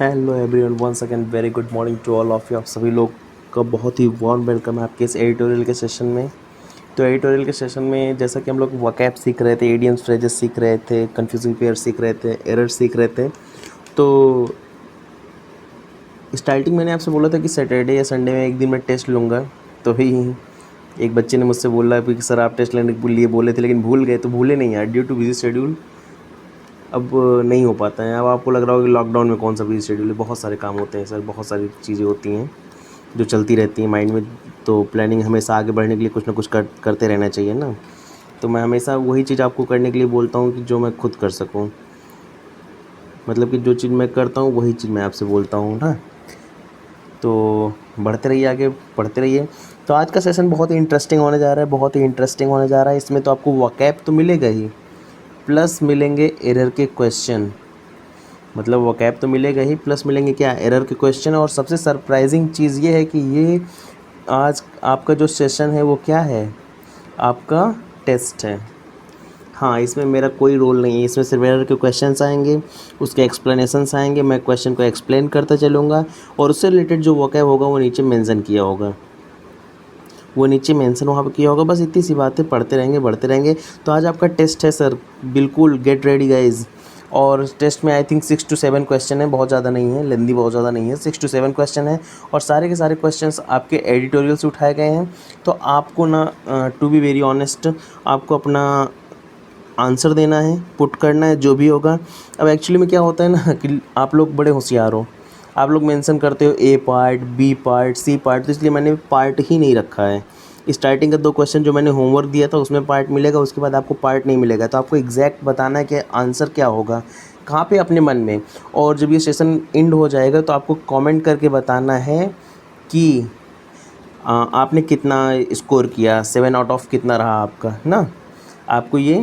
Hello everyone, once again very good morning to all of you. आप सभी लोग का बहुत ही वार्म वेलकम है आपके इस एडिटोरियल के सेशन में। तो एडिटोरियल के सेशन में जैसा कि हम लोग वोकैब सीख रहे थे, इडियम्स फ्रेजेस सीख रहे थे, कन्फ्यूजिंग पेयर सीख रहे थे, एरर सीख रहे थे। तो स्टार्टिंग मैंने आपसे बोला था कि सैटरडे या संडे में एक दिन मैं टेस्ट लूँगा। तो ही एक बच्चे ने मुझसे बोला कि सर आप टेस्ट लेने के लिए बोले थे लेकिन भूल गए। तो भूले नहीं यार, ड्यू टू बिजी शेड्यूल अब नहीं हो पाता है। अब आपको लग रहा होगा कि लॉकडाउन में कौन सा बिजी शेड्यूल है, बहुत सारे काम होते हैं सर, बहुत सारी चीज़ें होती हैं जो चलती रहती हैं माइंड में। तो प्लानिंग हमेशा आगे बढ़ने के लिए कुछ ना कुछ करते रहना चाहिए ना। तो मैं हमेशा वही चीज़ आपको करने के लिए बोलता हूँ कि जो मैं खुद कर सकूँ, मतलब कि जो चीज़ मैं करता हूँ वही चीज़ मैं आपसे बोलता हूँ ना। तो बढ़ते रहिए, आगे बढ़ते रहिए। तो आज का सेशन बहुत ही इंटरेस्टिंग होने जा रहा है, बहुत ही इंटरेस्टिंग होने जा रहा है। इसमें तो आपको वोकैब तो मिलेगा ही, प्लस मिलेंगे एरर के क्वेश्चन। मतलब वोकैब तो मिलेगा ही, प्लस मिलेंगे क्या, एरर के क्वेश्चन। और सबसे सरप्राइजिंग चीज़ ये है कि ये आज आपका जो सेशन है वो क्या है, आपका टेस्ट है। हाँ, इसमें मेरा कोई रोल नहीं है, इसमें सिर्फ एरर के क्वेश्चंस आएंगे, उसके एक्सप्लेनेशंस आएंगे, मैं क्वेश्चन को एक्सप्लेन करता चलूँगा और उससे रिलेटेड जो वोकैब होगा वो नीचे मेंशन किया होगा, वो नीचे मेंशन वहाँ पे किया होगा। बस इतनी सी बातें, पढ़ते रहेंगे, बढ़ते रहेंगे। तो आज आपका टेस्ट है सर, बिल्कुल गेट रेडी गाइज। और टेस्ट में आई थिंक 6 to 7 क्वेश्चन है, बहुत ज़्यादा नहीं है, लेंदी बहुत ज़्यादा नहीं है, 6 to 7 क्वेश्चन है। और सारे के सारे क्वेश्चंस आपके एडिटोरियल से उठाए गए हैं। तो आपको ना, टू बी वेरी ऑनेस्ट, आपको अपना आंसर देना है, पुट करना है जो भी होगा। अब एक्चुअली में क्या होता है ना कि आप लोग बड़े होशियार हो, आप लोग मेंशन करते हो A part, B part, C part, तो इसलिए मैंने पार्ट ही नहीं रखा है। स्टार्टिंग का 2 क्वेश्चन जो मैंने होमवर्क दिया था उसमें पार्ट मिलेगा, उसके बाद आपको पार्ट नहीं मिलेगा। तो आपको एग्जैक्ट बताना है कि आंसर क्या होगा, कहाँ पे, अपने मन में। और जब ये सेशन एंड हो जाएगा तो आपको कमेंट करके बताना है कि आपने कितना स्कोर किया, 7 आउट ऑफ कितना रहा आपका ना। आपको ये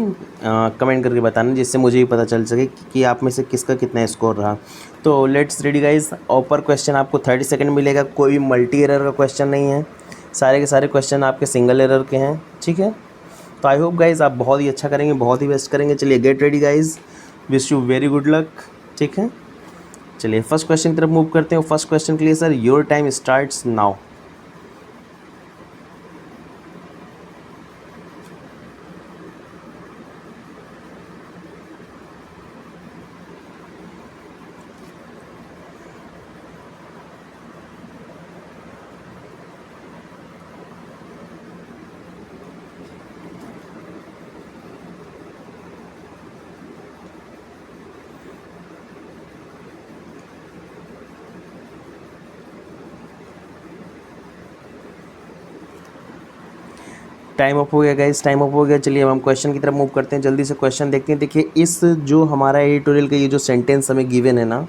कमेंट करके बताना, जिससे मुझे भी पता चल सके कि आप में से किसका कितना स्कोर रहा। तो लेट्स रेडी गाइज। ऊपर क्वेश्चन आपको 30 सेकंड मिलेगा, कोई भी मल्टी एरर का क्वेश्चन नहीं है, सारे के सारे क्वेश्चन आपके सिंगल एरर के हैं, ठीक है। तो आई होप गाइज आप बहुत ही अच्छा करेंगे, बहुत ही बेस्ट करेंगे। चलिए get ready guys, wish you very good luck, ठीक है। चलिए फर्स्ट क्वेश्चन की तरफ मूव करते हैं। फर्स्ट क्वेश्चन के लिए sir your time starts now. Time up हो गया गाइस, टाइम अप हो गया। चलिए अब हम क्वेश्चन की तरफ मूव करते हैं, जल्दी से क्वेश्चन देखते हैं। देखिए इस जो हमारा एडिटोरियल का ये जो सेंटेंस हमें गिवन है ना,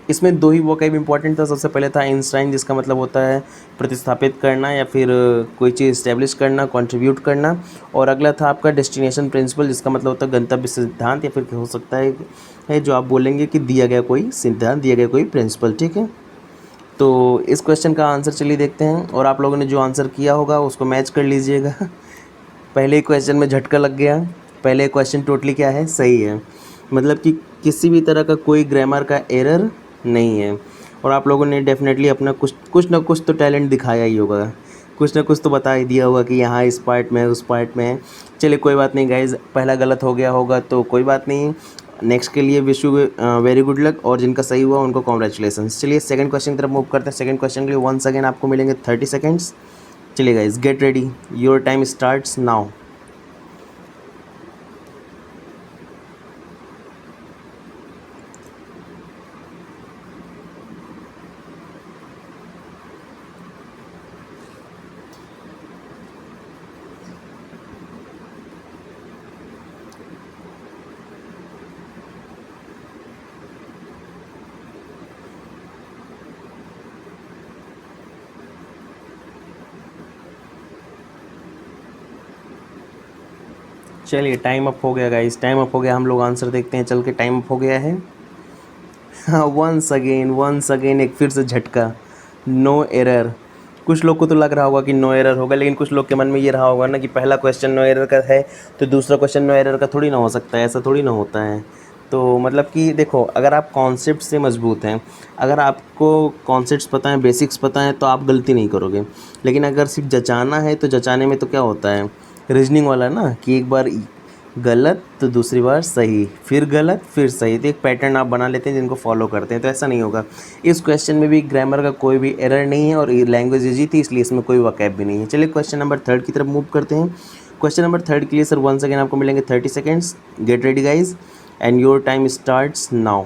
इसमें 2 ही वोकैब इंपॉर्टेंट था। सबसे पहले था आइंस्टाइन, जिसका मतलब होता है प्रतिस्थापित करना या फिर कोई चीज़ इस्टेब्लिश करना, कंट्रीब्यूट करना। और अगला था आपका डेस्टिनेशन प्रिंसिपल, जिसका मतलब होता है गंतव्य सिद्धांत, या फिर हो सकता है जो आप बोलेंगे कि दिया गया कोई सिद्धांत, दिया गया कोई प्रिंसिपल, ठीक है। तो इस क्वेश्चन का आंसर चलिए देखते हैं, और आप लोगों ने जो आंसर किया होगा उसको मैच कर लीजिएगा। पहले क्वेश्चन में झटका लग गया। पहले क्वेश्चन टोटली क्या है, सही है, मतलब कि किसी भी तरह का कोई ग्रामर का एरर नहीं है। और आप लोगों ने डेफिनेटली अपना कुछ ना कुछ तो टैलेंट दिखाया ही होगा, कुछ ना कुछ तो बता ही दिया होगा कि यहाँ इस पार्ट में है, उस पार्ट में है। चलिए कोई बात नहीं गाइज, पहला गलत हो गया होगा तो कोई बात नहीं, नेक्स्ट के लिए wish you very good luck, और जिनका सही हुआ उनको कॉन्ग्रेचुलेसन्स। चलिए सेकंड क्वेश्चन की तरफ मूव करते हैं। सेकंड क्वेश्चन के लिए वंस अगेन आपको मिलेंगे 30 सेकेंड्स। चलिए guys get ready, your time starts now. चलिए टाइम अप हो गया गाइस, टाइम अप हो गया। हम लोग आंसर देखते हैं चल के, टाइम अप हो गया है। हाँ, वंस अगेन एक फिर से झटका, नो एरर। कुछ लोग को तो लग रहा होगा कि नो एरर होगा, लेकिन कुछ लोग के मन में ये रहा होगा ना कि पहला क्वेश्चन नो एरर का है तो दूसरा क्वेश्चन नो एरर का थोड़ी ना हो सकता है, ऐसा थोड़ी ना होता है। तो मतलब कि देखो, अगर आप कॉन्सेप्ट से मजबूत हैं, अगर आपको कॉन्सेप्ट्स पता हैं, बेसिक्स पता हैं, तो आप गलती नहीं करोगे। लेकिन अगर सिर्फ जचाना है तो जचाने में तो क्या होता है, रीजनिंग वाला ना, कि एक बार गलत तो दूसरी बार सही, फिर गलत फिर सही, तो एक पैटर्न आप बना लेते हैं जिनको फॉलो करते हैं। तो ऐसा नहीं होगा। इस क्वेश्चन में भी ग्रामर का कोई भी एरर नहीं है और लैंग्वेज ईजी थी, इसलिए इसमें कोई वकैब भी नहीं है। चलिए क्वेश्चन नंबर 3 की तरफ मूव करते हैं। क्वेश्चन नंबर 3 के लिए सर वंस अगेन आपको मिलेंगे 30 seconds. Get ready guys and your time starts now.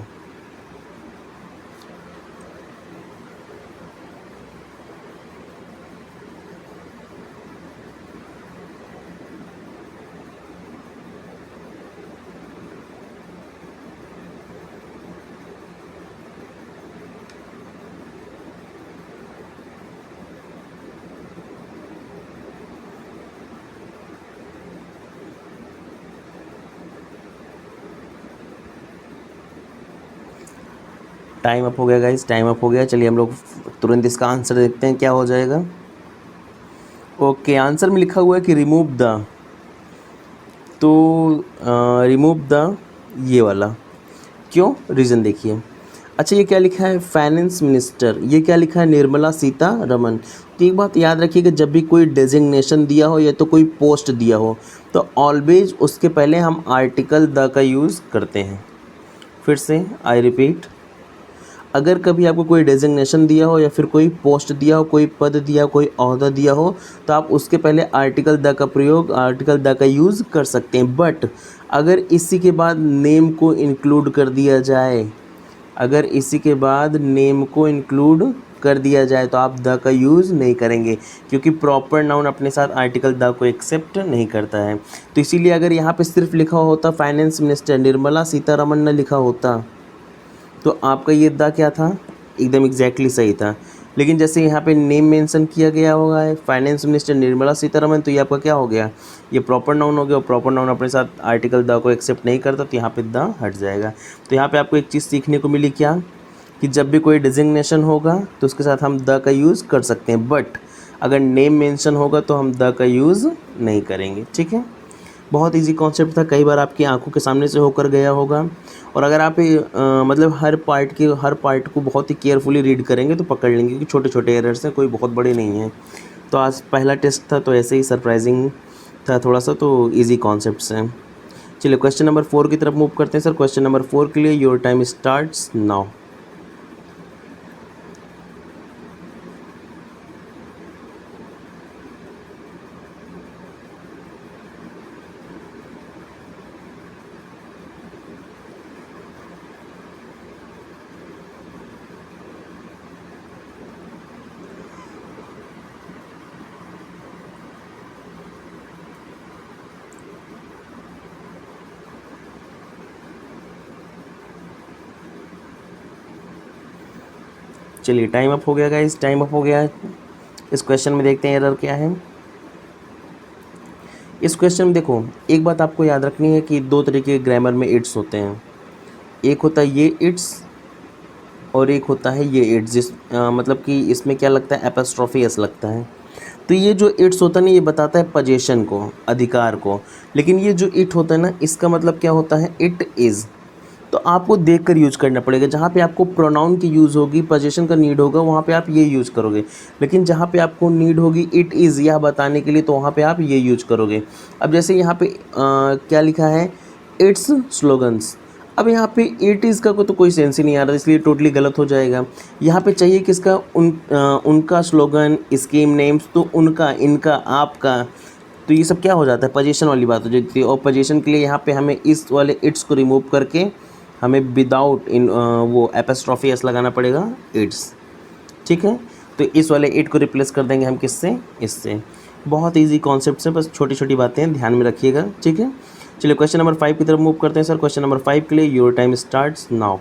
Time up हो गया गाइज, टाइम अप हो गया। चलिए हम लोग तुरंत इसका आंसर देखते हैं क्या हो जाएगा। ओके, आंसर में लिखा हुआ है कि रिमूव द, तो रिमूव द ये वाला, क्यों, रीज़न देखिए। अच्छा, ये क्या लिखा है, फाइनेंस मिनिस्टर, ये क्या लिखा है, निर्मला सीतारमन। तो एक बात याद रखिए कि जब भी कोई डेजिग्नेशन दिया हो या तो कोई पोस्ट दिया हो, तो ऑलवेज उसके पहले हम आर्टिकल द का यूज़ करते हैं। फिर से आई रिपीट, अगर कभी आपको कोई डेजिग्नेशन दिया हो या फिर कोई पोस्ट दिया हो, कोई पद दिया हो, कोई ओहदा दिया हो, तो आप उसके पहले आर्टिकल द का प्रयोग, आर्टिकल द का यूज़ कर सकते हैं। बट अगर इसी के बाद नेम को इंक्लूड कर दिया जाए, अगर इसी के बाद नेम को इंक्लूड कर दिया जाए तो आप द का यूज़ नहीं करेंगे, क्योंकि प्रॉपर नाउन अपने साथ आर्टिकल द को एक्सेप्ट नहीं करता है। तो इसीलिए अगर यहाँ पे सिर्फ लिखा होता फाइनेंस मिनिस्टर निर्मला सीतारमन न लिखा होता, तो आपका ये द क्या था, एकदम एग्जैक्टली सही था। लेकिन जैसे यहाँ पे नेम मेंशन किया गया होगा है फाइनेंस मिनिस्टर निर्मला सीतारमन, तो ये आपका क्या हो गया, ये प्रॉपर नाउन हो गया, और प्रॉपर नाउन अपने साथ आर्टिकल द को एक्सेप्ट नहीं करता, तो यहाँ पे द हट जाएगा। तो यहाँ पे आपको एक चीज़ सीखने को मिली क्या, कि जब भी कोई डिजिग्नेशन होगा तो उसके साथ हम द का यूज़ कर सकते हैं, बट अगर नेम मेंशन होगा तो हम द का यूज़ नहीं करेंगे। ठीक है, बहुत इजी कॉन्सेप्ट था, कई बार आपकी आंखों के सामने से होकर गया होगा। और अगर आप मतलब हर पार्ट को बहुत ही केयरफुली रीड करेंगे तो पकड़ लेंगे कि छोटे छोटे एरर्स हैं, कोई बहुत बड़े नहीं हैं। तो आज पहला टेस्ट था तो ऐसे ही सरप्राइजिंग था थोड़ा सा, तो इजी कॉन्सेप्ट्स हैं। चलिए क्वेश्चन नंबर 4 की तरफ मूव करते हैं सर। क्वेश्चन नंबर 4 के लिए योर टाइम स्टार्ट्स नाउ। चलिए टाइम अप हो गया गाइस, टाइम अप हो गया है। इस क्वेश्चन में देखते हैं एरर क्या है। इस क्वेश्चन में देखो, एक बात आपको याद रखनी है कि दो तरीके के ग्रामर में इट्स होते हैं। एक होता है ये इट्स और एक होता है ये इट्स, मतलब कि इसमें क्या लगता है, एपोस्ट्रोफी एस लगता है। तो ये जो इट्स होता है ना, ये बताता है पोजीशन को, अधिकार को। लेकिन ये जो इट होता है ना, इसका मतलब क्या होता है, इट इज़। तो आपको देख कर यूज करना पड़ेगा। जहाँ पे आपको प्रोनाउन की यूज़ होगी, पोजीशन का नीड होगा, वहाँ पे आप ये यूज़ करोगे। लेकिन जहाँ पे आपको नीड होगी इट इज़ यह बताने के लिए, तो वहाँ पे आप ये यूज करोगे। अब जैसे यहाँ पे क्या लिखा है, इट्स स्लोगन्स। अब यहाँ पे इट इज़ का तो कोई सेंस ही नहीं आ रहा, इसलिए टोटली गलत हो जाएगा। यहाँ पे चाहिए किसका, उनका स्लोगन, स्कीम नेम्स, तो उनका, इनका, आपका। तो ये सब क्या हो जाता है, पोजीशन वाली बात हो जाती है। और पोजीशन के लिए यहाँ पे हमें इस वाले इट्स को रिमूव करके हमें विदाउट इन वो एपोस्ट्रोफी एस लगाना पड़ेगा, इट्स। ठीक है, तो इस वाले इट को रिप्लेस कर देंगे हम किससे, इससे। बहुत इजी कॉन्सेप्ट है, बस छोटी छोटी बातें ध्यान में रखिएगा। ठीक है, चलिए क्वेश्चन नंबर 5 की तरफ मूव करते हैं सर। क्वेश्चन नंबर 5 के लिए योर टाइम स्टार्ट्स नाउ।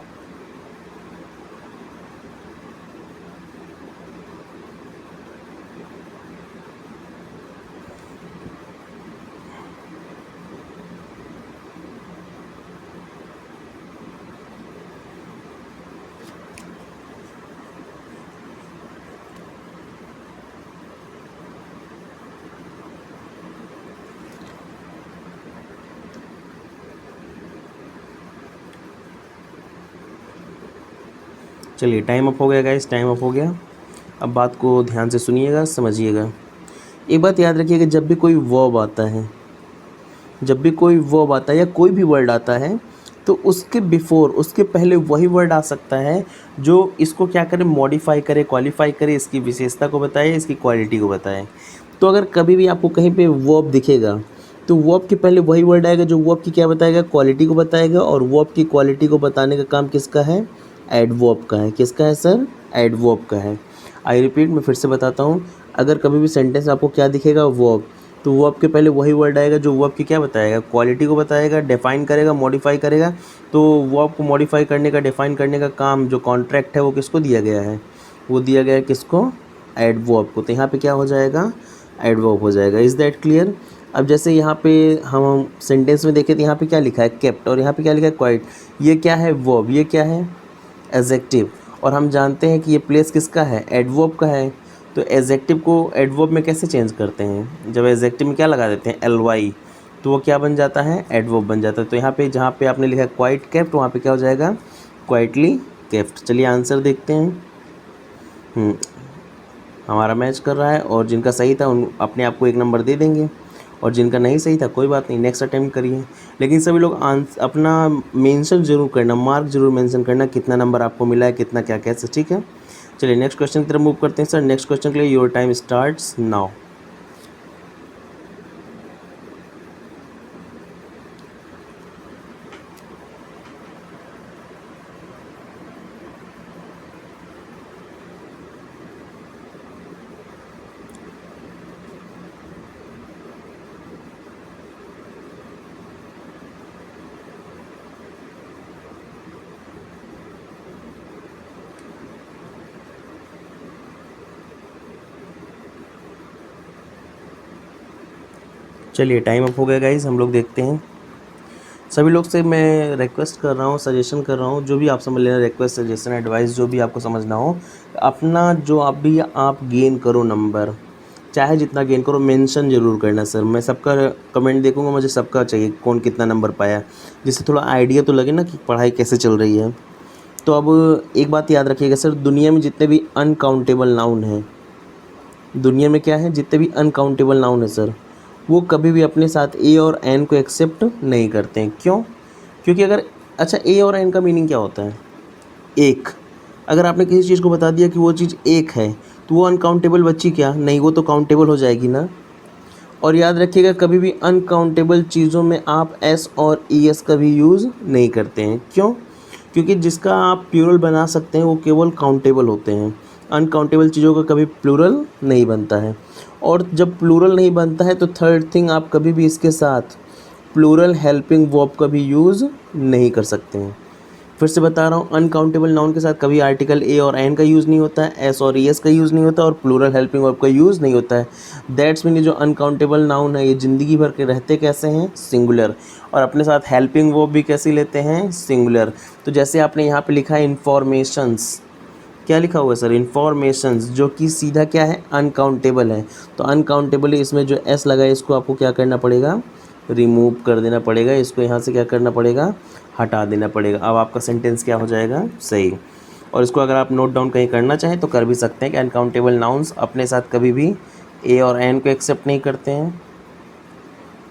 चलिए टाइम अप हो गया गाइस, टाइम अप हो गया। अब बात को ध्यान से सुनिएगा, समझिएगा। एक बात याद रखिएगा, जब भी कोई वर्ब आता है, जब भी कोई वर्ब आता है या कोई भी वर्ड आता है, तो उसके बिफोर, उसके पहले वही वर्ड आ सकता है जो इसको क्या करे, मॉडिफाई करे, क्वालिफाई करे, इसकी विशेषता को बताए, इसकी क्वालिटी को बताए। तो अगर कभी भी आपको कहीं पे वर्ब दिखेगा तो वर्ब के पहले वही वर्ड आएगा जो वर्ब की क्या बताएगा, क्वालिटी को बताएगा। और वर्ब की क्वालिटी को बताने का काम किसका है, एडवर्ब का है। किसका है सर, एडवर्ब का है। आई रिपीट, मैं फिर से बताता हूँ, अगर कभी भी सेंटेंस आपको क्या दिखेगा, वर्ब, तो वर्ब के पहले वही वर्ड आएगा जो वर्ब की क्या बताएगा, क्वालिटी को बताएगा, डिफाइन करेगा, मॉडिफाई करेगा। तो वर्ब को मॉडिफाई करने का, डिफाइन करने का काम, जो कॉन्ट्रैक्ट है वो किसको दिया गया है, वो दिया गया है किसको, एडवर्ब को। तो यहाँ पे क्या हो जाएगा, एडवर्ब हो जाएगा। Is that clear. अब जैसे यहाँ पे हम सेंटेंस में देखें तो यहाँ पे क्या लिखा है, केप्ट, और यहाँ पे क्या लिखा है, क्वाइट। ये क्या है, वर्ब, ये क्या है, एडजेक्टिव। और हम जानते हैं कि ये प्लेस किसका है, एडवर्ब का है। तो एडजेक्टिव को एडवर्ब में कैसे चेंज करते हैं, जब एडजेक्टिव में क्या लगा देते हैं, ly, तो वो क्या बन जाता है, एडवर्ब बन जाता है। तो यहाँ पे जहाँ पे आपने लिखा है क्वाइट केप्ट, वहाँ पे क्या हो जाएगा, क्वाइटली केप्ट। चलिए आंसर देखते हैं। हमारा मैच कर रहा है, और जिनका सही था उन अपने आप को 1 नंबर दे देंगे, और जिनका नहीं सही था कोई बात नहीं, नेक्स्ट अटेम्प्ट करिए। लेकिन सभी लोग अपना मेंशन जरूर करना, मार्क जरूर मेंशन करना, कितना नंबर आपको मिला है, कितना क्या कैसे, ठीक है। चलिए नेक्स्ट क्वेश्चन की तरफ मूव करते हैं सर। नेक्स्ट क्वेश्चन के लिए योर टाइम स्टार्ट्स नाउ। चलिए टाइम अप हो गया गाइज, हम लोग देखते हैं। सभी लोग से मैं रिक्वेस्ट कर रहा हूँ, सजेशन कर रहा हूँ, जो भी आप समझ लेना, रिक्वेस्ट, सजेशन, एडवाइस, जो भी आपको समझना हो, अपना जो अभी आप गेन करो नंबर, चाहे जितना गेन करो, मेंशन जरूर करना सर। मैं सबका कमेंट देखूंगा, मुझे सबका चाहिए कौन कितना नंबर पाया, जिससे थोड़ा आइडिया तो लगे ना कि पढ़ाई कैसे चल रही है। तो अब एक बात याद रखिएगा सर, दुनिया में जितने भी अनकाउंटेबल नाउन हैं, दुनिया में क्या है, जितने भी अनकाउंटेबल नाउन है सर, वो कभी भी अपने साथ ए और एन को एक्सेप्ट नहीं करते हैं। क्यों, क्योंकि अगर, अच्छा, ए और एन का मीनिंग क्या होता है, एक। अगर आपने किसी चीज़ को बता दिया कि वो चीज़ एक है, तो वो अनकाउंटेबल बच्ची क्या नहीं, वो तो काउंटेबल हो जाएगी ना। और याद रखिएगा, कभी भी अनकाउंटेबल चीज़ों में आप एस और ई एस का भी यूज़ नहीं करते हैं। क्यों, क्योंकि जिसका आप प्लूरल बना सकते हैं वो केवल काउंटेबल होते हैं, अनकाउंटेबल चीज़ों का कभी प्लूरल नहीं बनता है। और जब प्लूरल नहीं बनता है तो थर्ड थिंग, आप कभी भी इसके साथ प्लूरल हेल्पिंग वर्ब का भी यूज़ नहीं कर सकते हैं। फिर से बता रहा हूँ, अनकाउंटेबल नाउन के साथ कभी आर्टिकल ए और एन का यूज़ नहीं होता है, एस और एस का यूज़ नहीं होता, और प्लूरल हेल्पिंग वर्ब का यूज़ नहीं होता है। दैट्स मीन जो अनकाउंटेबल नाउन है ये ज़िंदगी भर के रहते कैसे हैं, सिंगुलर, और अपने साथ हेल्पिंग वर्ब भी कैसे लेते हैं, सिंगुलर। तो जैसे आपने यहाँ पे लिखा है इन्फॉर्मेशंस, क्या लिखा हुआ है सर, इन्फॉर्मेशंस, जो कि सीधा क्या है, अनकाउंटेबल है। तो अनकाउंटेबल है, इसमें जो एस लगा है इसको आपको क्या करना पड़ेगा, रिमूव कर देना पड़ेगा, इसको यहाँ से क्या करना पड़ेगा, हटा देना पड़ेगा। अब आपका सेंटेंस क्या हो जाएगा, सही। और इसको अगर आप नोट डाउन कहीं करना चाहें तो कर भी सकते हैं कि अनकाउंटेबल नाउन्स अपने साथ कभी भी ए और एन को एक्सेप्ट नहीं करते हैं।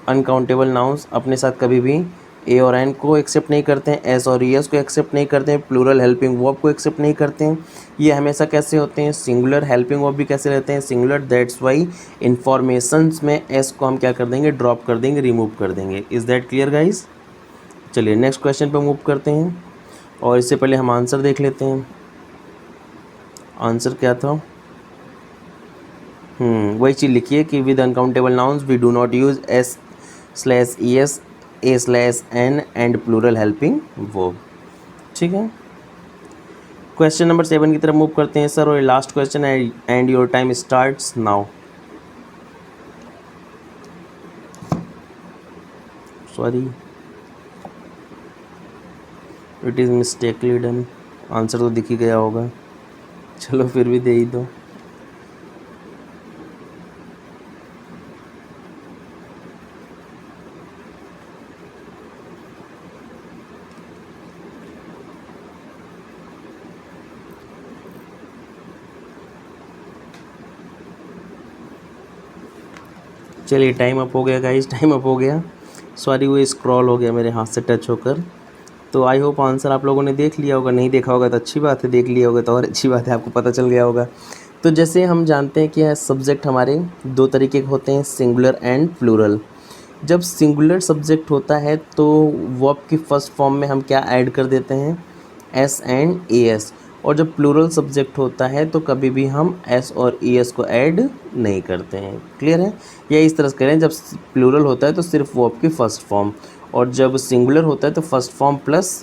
अनकाउंटेबल नाउन्स अपने साथ कभी भी ए और एन को एक्सेप्ट नहीं करते हैं, एस और एस को एक्सेप्ट नहीं करते हैं, प्लूरल हेल्पिंग वर्ब को एक्सेप्ट नहीं करते हैं। ये हमेशा कैसे होते हैं, सिंगुलर। हेल्पिंग वर्ब भी कैसे रहते हैं, सिंगुलर। दैट्स वाई इन्फॉर्मेशंस में एस को हम क्या कर देंगे, ड्रॉप कर देंगे, रिमूव कर देंगे। Is that clear guys. चलिए नेक्स्ट क्वेश्चन पे मूव करते हैं, और इससे पहले हम आंसर देख लेते हैं। आंसर क्या था, वही चीज़ लिखिए कि with uncountable nouns we do not use S slash E S, A slash N and plural helping verb. ठीक है, क्वेश्चन नंबर 7 की तरफ मूव करते हैं सर, और लास्ट क्वेश्चन है, and your time starts now. Sorry, it is mistakenly done. Answer तो दिख ही गया होगा, चलो फिर भी दे ही दो। चलिए टाइम अप हो गया गाइस, टाइम अप हो गया। सॉरी वो स्क्रॉल हो गया मेरे हाथ से टच होकर। तो आई होप आंसर आप लोगों ने देख लिया होगा, नहीं देखा होगा तो अच्छी बात है, देख लिया होगा तो और अच्छी बात है, आपको पता चल गया होगा। तो जैसे हम जानते हैं कि सब्जेक्ट हमारे दो तरीके के होते हैं, सिंगुलर एंड प्लूरल। जब सिंगुलर सब्जेक्ट होता है तो वर्ब की फर्स्ट फॉर्म में हम क्या ऐड कर देते हैं, एस एंड ए एस। और जब प्लूरल सब्जेक्ट होता है तो कभी भी हम एस और ई एस को ऐड नहीं करते हैं। क्लियर है? या इस तरह से करें, जब प्लूरल होता है तो सिर्फ वर्ब की फर्स्ट फॉर्म, और जब सिंगुलर होता है तो फर्स्ट फॉर्म प्लस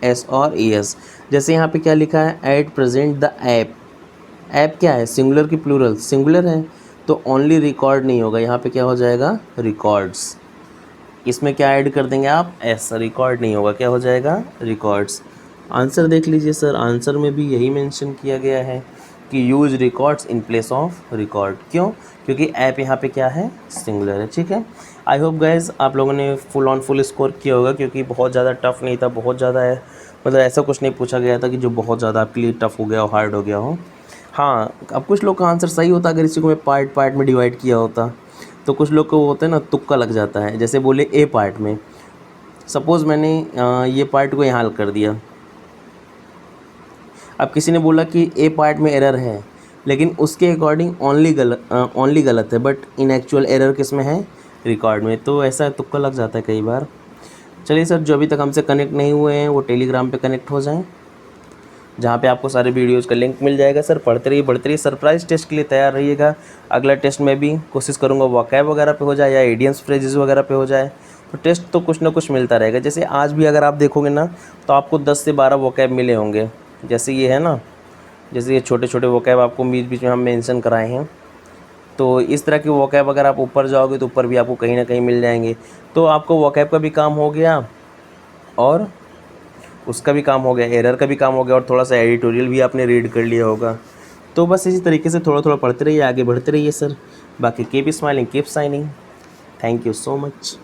एस और ई एस। जैसे यहाँ पे क्या लिखा है, at present the app. App क्या है, सिंगुलर की प्लूरल, सिंगुलर है, तो ओनली रिकॉर्ड नहीं होगा, यहाँ पे क्या हो जाएगा, रिकॉर्ड्स। इसमें क्या ऐड कर देंगे आप, एस, रिकॉर्ड नहीं होगा, क्या हो जाएगा, रिकॉर्ड्स। आंसर देख लीजिए सर, आंसर में भी यही मेंशन किया गया है कि use records in place of record. क्यों? क्योंकि ऐप यहाँ पे क्या है, सिंगुलर है। ठीक है, आई होप गाइज आप लोगों ने फुल ऑन फुल स्कोर किया होगा, क्योंकि बहुत ज़्यादा टफ नहीं था, बहुत ज़्यादा है, मतलब ऐसा कुछ नहीं पूछा गया था कि जो बहुत ज़्यादा आपके लिए टफ हो गया हो, हार्ड हो गया हो। हाँ, अब कुछ लोग का आंसर सही होता अगर इसी को मैं पार्ट पार्ट में डिवाइड किया होता, तो कुछ लोग को होता है ना, तुक्का लग जाता है। जैसे बोले ए पार्ट में, सपोज़ मैंने ये पार्ट को यहाँ हल कर दिया, अब किसी ने बोला कि ए पार्ट में एरर है, लेकिन उसके अकॉर्डिंग ओनली गलत है, बट इन एक्चुअल एरर किस में है, रिकॉर्ड में। तो ऐसा तुक्का लग जाता है कई बार। चलिए सर, जो अभी तक हमसे कनेक्ट नहीं हुए हैं वो टेलीग्राम पे कनेक्ट हो जाएं, जहाँ पे आपको सारे वीडियोज़ का लिंक मिल जाएगा। सर पढ़ते रहिए, बढ़ते रहिए, सरप्राइज़ टेस्ट के लिए तैयार रहिएगा। अगला टेस्ट में भी कोशिश करूँगा वोकैब वगैरह पे हो जाए या इडियम्स फ्रेजेस वगैरह पे हो जाए, तो टेस्ट तो कुछ ना कुछ मिलता रहेगा। जैसे आज भी अगर आप देखोगे ना, तो आपको 10 से 12 वोकैब मिले होंगे। जैसे ये है ना, जैसे ये छोटे छोटे वोकैब आपको बीच बीच में हम मेंशन कराए हैं, तो इस तरह के वोकैब अगर आप ऊपर जाओगे तो ऊपर भी आपको कहीं ना कहीं मिल जाएंगे। तो आपको वोकैब का भी काम हो गया और उसका भी काम हो गया, एरर का भी काम हो गया, और थोड़ा सा एडिटोरियल भी आपने रीड कर लिया होगा। तो बस इसी तरीके से थोड़ा थोड़ा पढ़ते रहिए, आगे बढ़ते रहिए सर। बाकी keep smiling, keep signing. Thank you so much.